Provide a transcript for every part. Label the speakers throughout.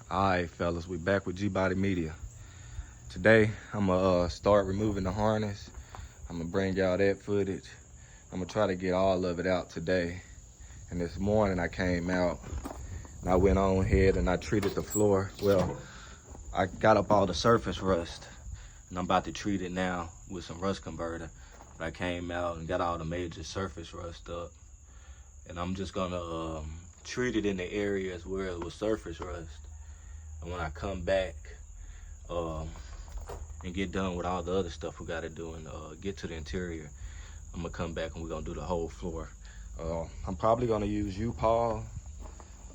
Speaker 1: Alright fellas, we back with Gbody Media. Today, I'm gonna start removing the harness. I'm gonna bring y'all that footage. I'm gonna try to get all of it out today. And this morning I came out and I went on ahead and I treated the floor. Well, I got up all the surface rust and I'm about to treat it now with some rust converter. But I came out and got all the major surface rust up. And I'm just gonna treat it in the areas where it was surface rust. And when I come back and get done with all the other stuff we gotta do and get to the interior, I'm gonna come back and we're gonna do the whole floor. I'm probably gonna use U-Paul.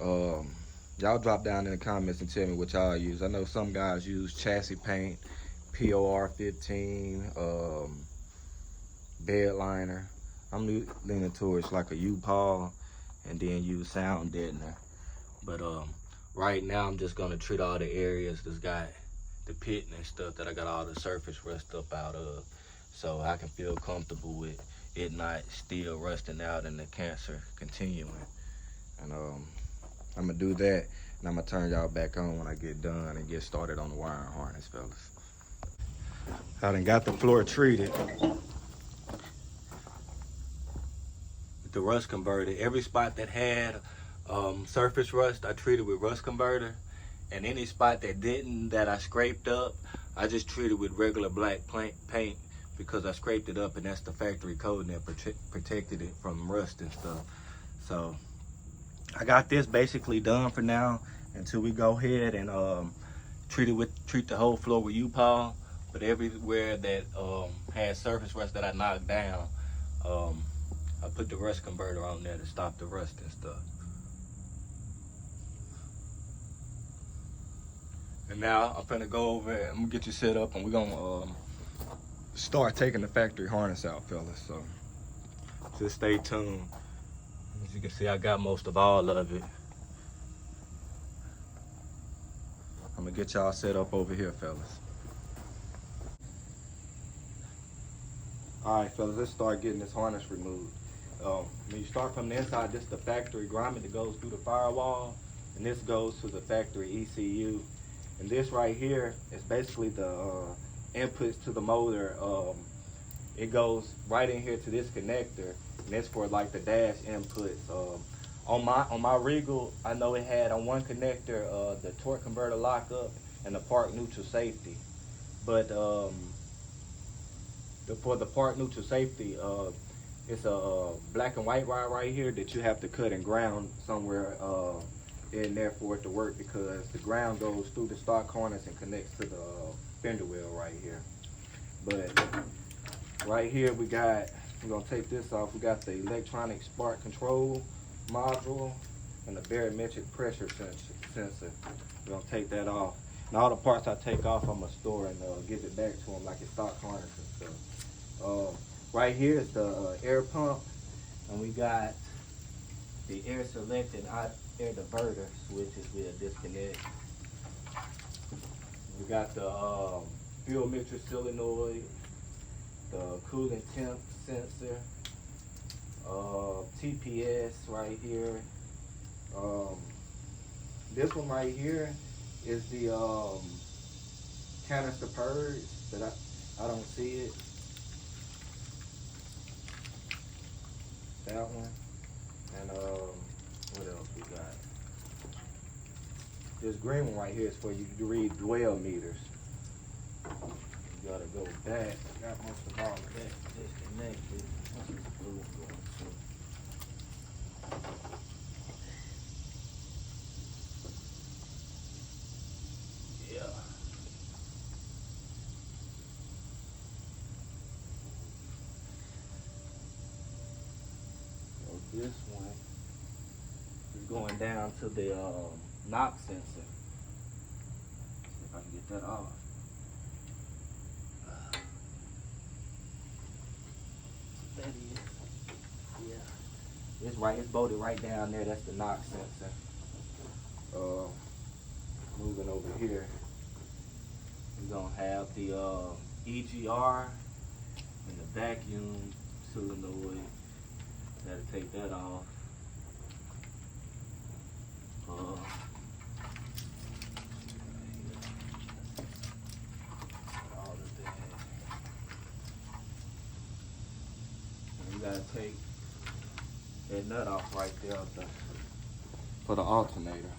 Speaker 1: Y'all drop down in the comments and tell me what y'all use. I know some guys use chassis paint, POR 15, bed liner. I'm leaning towards like a U-Paul and then use sound deadener. But right now I'm just gonna treat all the areas that's got the pitting and stuff that I got all the surface rust up out of, so I can feel comfortable with it not still rusting out and the cancer continuing. And I'm gonna do that and I'm gonna turn y'all back on when I get done and get started on the wiring harness, fellas. I done got the floor treated with the rust converter. Every spot that had surface rust, I treated with rust converter, and any spot that didn't, that I scraped up, I just treated with regular black paint because I scraped it up and that's the factory coating that protected it from rust and stuff. So I got this basically done for now until we go ahead and treat the whole floor with U-Paul. But everywhere that had surface rust that I knocked down, I put the rust converter on there to stop the rust and stuff. And now I'm finna go over and I'm gonna get you set up and we're gonna start taking the factory harness out, fellas. So just stay tuned. As you can see, I got most of all of it. I'm gonna get y'all set up over here, fellas. All right, fellas, let's start getting this harness removed. When you start from the inside, this is the factory grommet that goes through the firewall, and this goes to the factory ECU. And this right here is basically the inputs to the motor. It goes right in here to this connector, and it's for like the dash inputs. On my Regal, I know it had on one connector the torque converter lockup and the park neutral safety. But for the park neutral safety, it's a black and white wire right here that you have to cut and ground somewhere in there for it to work, because the ground goes through the stock harness and connects to the fender wheel right here. But right here we're gonna take this off. We got the electronic spark control module and the barometric pressure sensor. We're gonna take that off. And all the parts I take off, I'm gonna store and give it back to them like it's stock harness and stuff. Right here is the air pump, and we got the air select and air diverter switches we'll disconnect. We got the fuel mixture solenoid, the coolant temp sensor, TPS right here. This one right here is the canister purge that I don't see it. That one. And what else we got? This green one right here is for you to read dwell meters. You gotta go back. I got most of all of that disconnected. What's this blue one going to? Yeah. So this one is going down to the knock sensor. See if I can get that off. That is, yeah. It's Gbody right down there. That's the knock sensor. Moving over here, we're gonna have the EGR and the vacuum solenoid. Gotta take that off. gotta take that nut off right there for the alternator.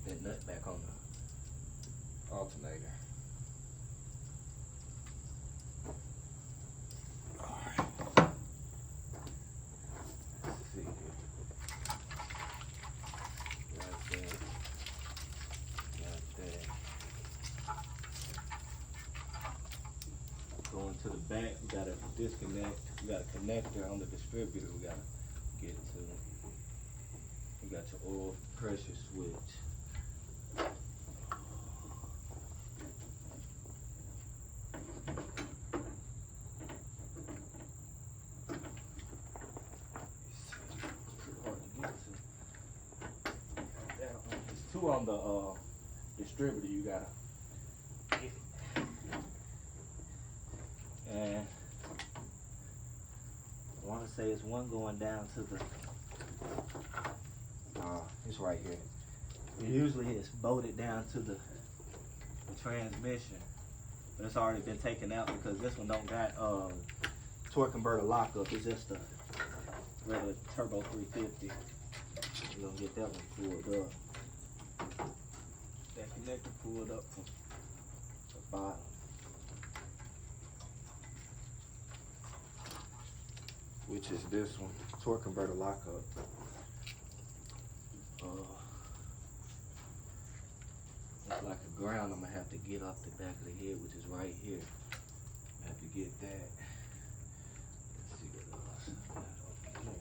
Speaker 1: That nut back on the alternator. Alright. Let's see here. Got that. Got that. Going to the back, we gotta disconnect. We got a connector on the distributor we gotta get to. You got your oil pressure switch. On the distributor you gotta get it. And I want to say it's one going down to the it's right here. Usually it's bolted down to the transmission, but it's already been taken out because this one don't got torque converter lockup. It's just a regular turbo 350. We're gonna get that one pulled up. That connector pulled up from the bottom. Which is this one, torque converter lockup. It's like a ground I'm gonna have to get off the back of the head, which is right here. I have to get that. Let's see what else I got over here.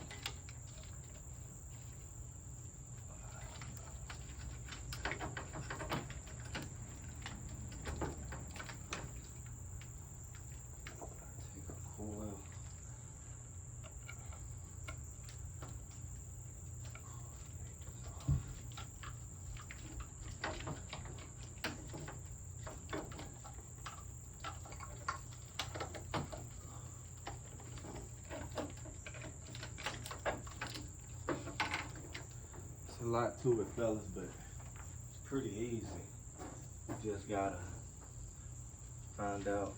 Speaker 1: A lot to it, fellas, but it's pretty easy. You just gotta find out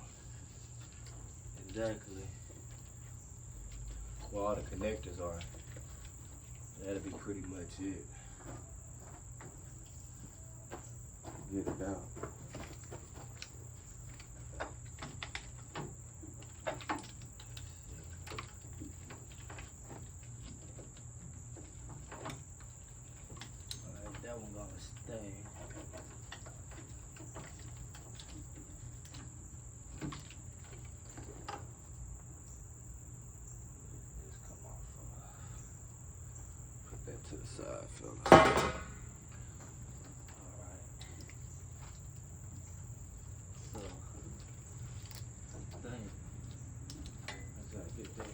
Speaker 1: exactly where all the connectors are. That'll be pretty much it. Get it out. That one gonna stay. Just come off. Put that to the side, fellas. Alright. So, dang. I gotta get that.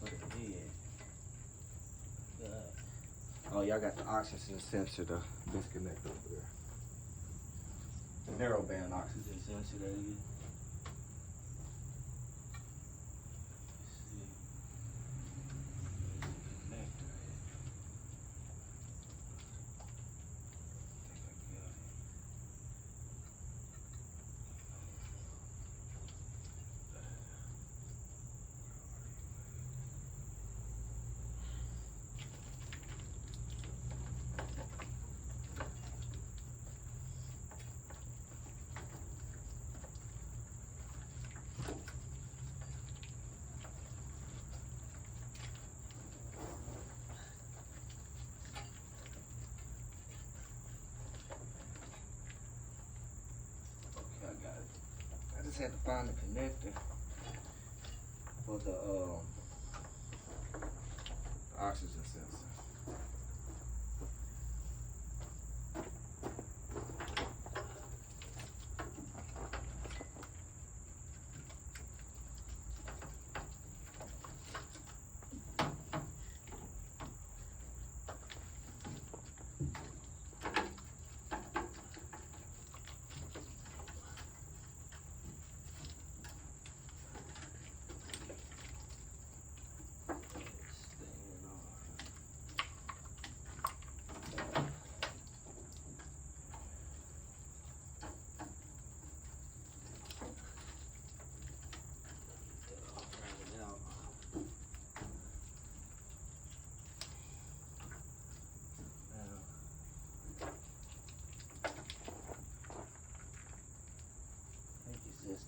Speaker 1: Put it in. Oh, y'all got the oxygen sensor to disconnect over there. The narrow band oxygen sensor that is. just had to find the connector for the oxygen sensor.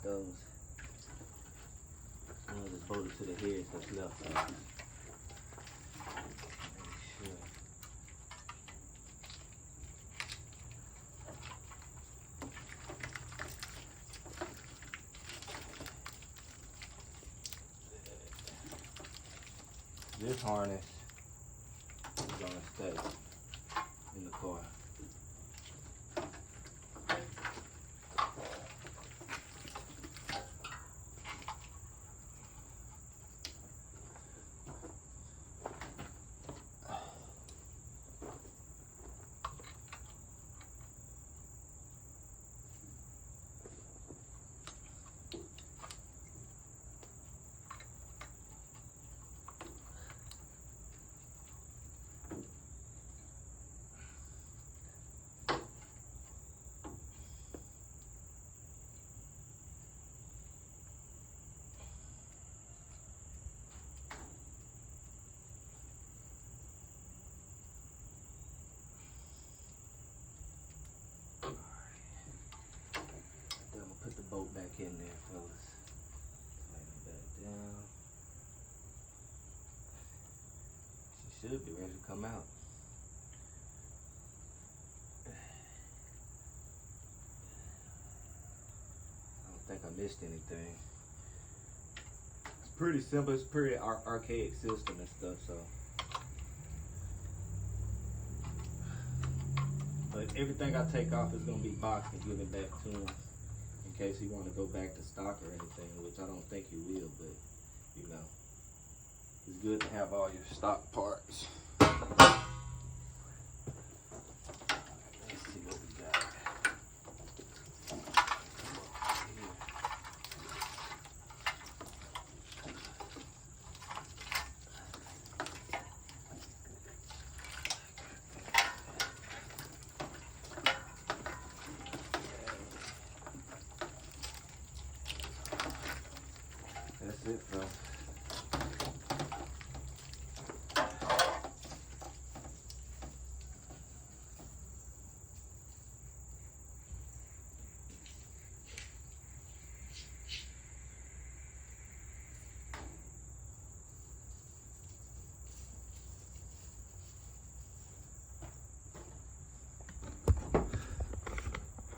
Speaker 1: Those just bolted to the head that's left. Make sure. This harness is gonna stay in the car. Put the bolt back in there, fellas. Lay it back down. She should be ready to come out. I don't think I missed anything. It's pretty simple. It's pretty archaic system and stuff, so. But everything I take off is gonna be boxed and given back to him. In case he want to go back to stock or anything, which I don't think he will, but you know, it's good to have all your stock parts. Let's see what we got. That's it, bro.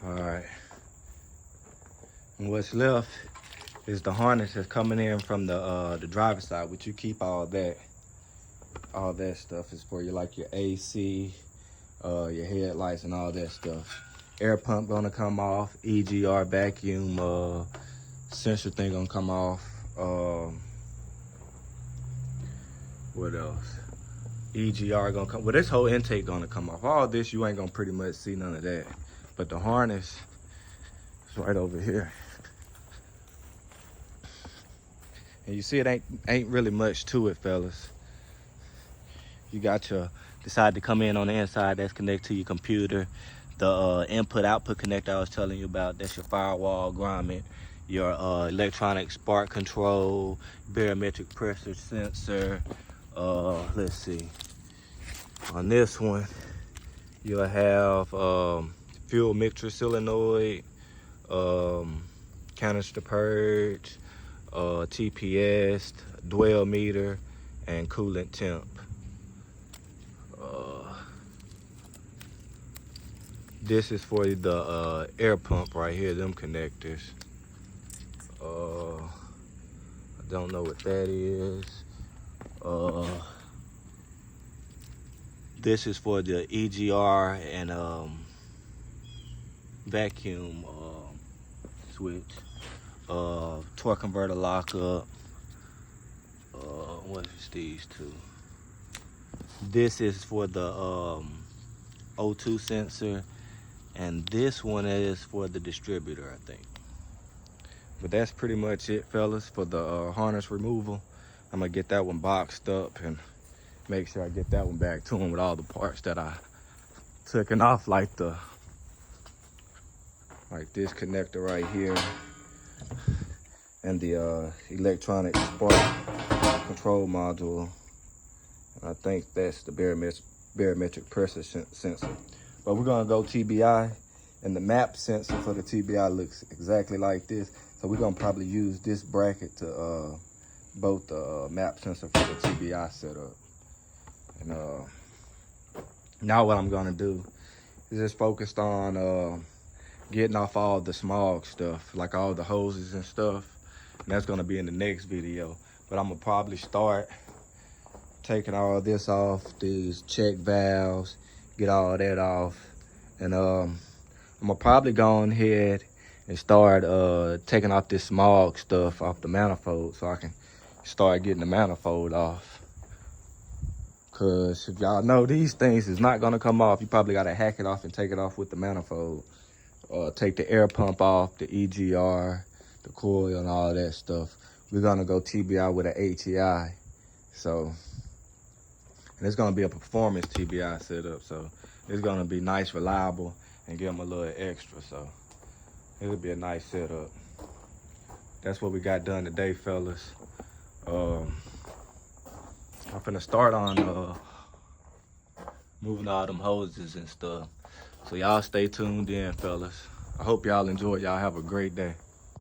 Speaker 1: All right. And what's left is the harness that's coming in from the driver's side, which you keep all that. All that stuff is for you, like your AC, your headlights and all that stuff. Air pump gonna come off, EGR vacuum sensor thing gonna come off. What else? EGR gonna come, well, this whole intake gonna come off. All this, you ain't gonna pretty much see none of that. But the harness is right over here. And you see it ain't really much to it, fellas. You got your, decide to come in on the inside, that's connected to your computer. The input-output connector I was telling you about, that's your firewall grommet, your electronic spark control, barometric pressure sensor. Let's see. On this one, you'll have fuel mixture solenoid, canister purge, TPS, dwell meter, and coolant temp. This is for the air pump right here, them connectors. don't know what that is. This is for the EGR and vacuum switch. Torque converter lockup. What is these two? This is for the O2 sensor, and this one is for the distributor, I think. But that's pretty much it, fellas, for the harness removal. I'm gonna get that one boxed up and make sure I get that one back to him with all the parts that I took off, like this connector right here, and the electronic spark control module. And I think that's the barometric pressure sensor. But we're gonna go TBI, and the map sensor for the TBI looks exactly like this. So we're gonna probably use this bracket to both the map sensor for the TBI setup. And now what I'm gonna do is just focused on getting off all the smog stuff, like all the hoses and stuff. And that's gonna be in the next video. But I'm gonna probably start taking all this off, these check valves, get all that off. And I'm gonna probably go ahead and start taking off this smog stuff off the manifold so I can start getting the manifold off. Cause if y'all know, these things is not gonna come off. You probably gotta hack it off and take it off with the manifold. Take the air pump off, the EGR, the coil and all that stuff. We're gonna go TBI with an HEI. So, and it's gonna be a performance TBI setup. So it's gonna be nice, reliable, and give them a little extra. So it'll be a nice setup. That's what we got done today, fellas. I'm finna start on moving all them hoses and stuff. So y'all stay tuned in, fellas. I hope y'all enjoy. Y'all have a great day.